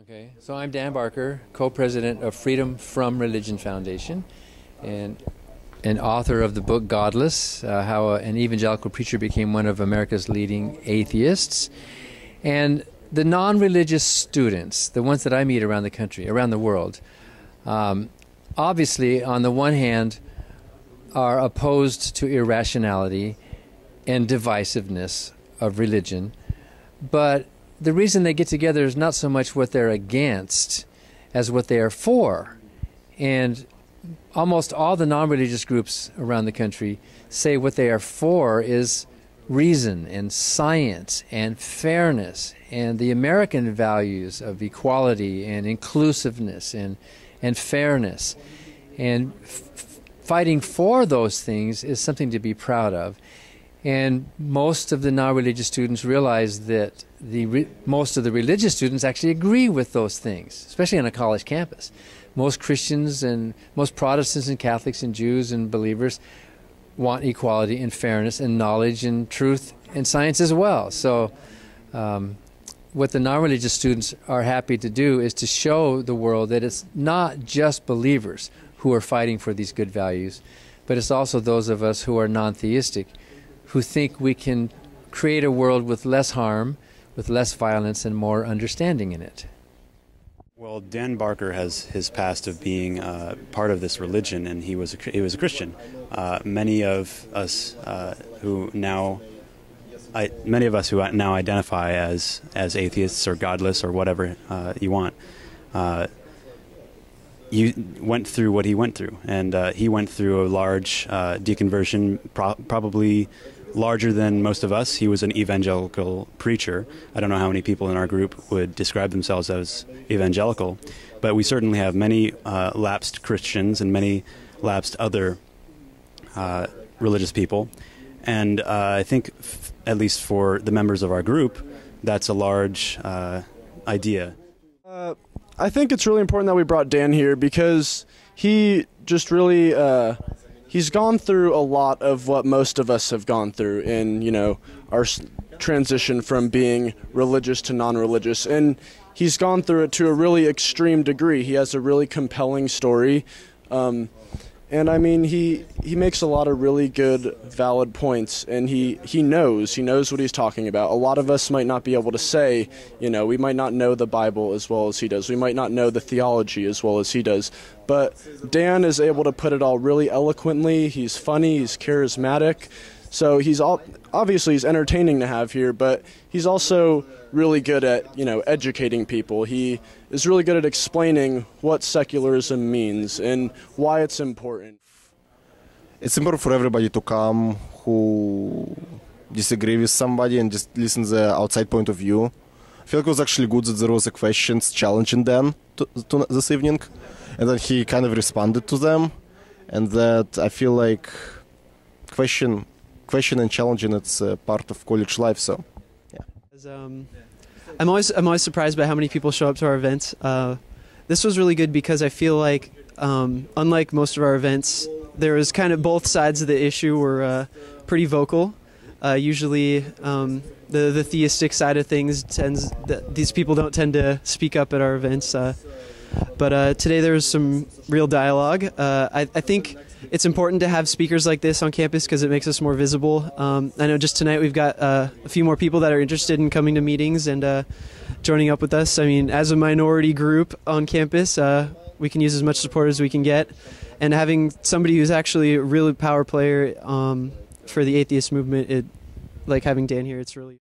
Okay, so I'm Dan Barker, co-president of Freedom from Religion Foundation and an author of the book Godless, How an Evangelical Preacher Became One of America's Leading Atheists. And the non-religious students, the ones that I meet around the country, around the world, obviously, on the one hand, are opposed to irrationality and divisiveness of religion, but the reason they get together is not so much what they're against as what they are for. And almost all the non-religious groups around the country say what they are for is reason and science and fairness and the American values of equality and inclusiveness and fairness. And fighting for those things is something to be proud of. And most of the non-religious students realize that most of the religious students actually agree with those things, especially on a college campus. Most Christians and most Protestants and Catholics and Jews and believers want equality and fairness and knowledge and truth and science as well. So what the non-religious students are happy to do is to show the world that it's not just believers who are fighting for these good values, but it's also those of us who are non-theistic, who think we can create a world with less harm, with less violence, and more understanding in it. Well, Dan Barker has his past of being part of this religion, and he was a Christian. Many of us who now identify as atheists or godless or whatever you want. You went through what he went through, and he went through a large deconversion, probably larger than most of us. He was an evangelical preacher. I don't know how many people in our group would describe themselves as evangelical, but we certainly have many lapsed Christians and many lapsed other religious people. And I think, at least for the members of our group, that's a large idea. I think it's really important that we brought Dan here because he just really he's gone through a lot of what most of us have gone through in, our transition from being religious to non-religious, and he's gone through it to a really extreme degree. He has a really compelling story, and I mean he makes a lot of really good, valid points, and he knows what he's talking about. A lot of us might not be able to say, we might not know the Bible as well as he does. We might not know the theology as well as he does. But Dan is able to put it all really eloquently. He's funny, he's charismatic. So obviously he's entertaining to have here, but he's also really good at, educating people. He is really good at explaining what secularism means and why it's important. It's important for everybody to come who disagree with somebody and just listen to the outside point of view. I feel like it was actually good that there was a questions challenging Dan to this evening, and then he kind of responded to them, and that I feel like question and challenging, it's part of college life. So yeah. I'm always surprised by how many people show up to our events. This was really good because I feel like unlike most of our events, there was kind of both sides of the issue were pretty vocal. Usually the theistic side of things these people don't tend to speak up at our events. But today there was some real dialogue. I think it's important to have speakers like this on campus because it makes us more visible. I know just tonight we've got a few more people that are interested in coming to meetings and joining up with us. I mean, as a minority group on campus, we can use as much support as we can get. And having somebody who's actually a really power player for the atheist movement, like having Dan here, it's really...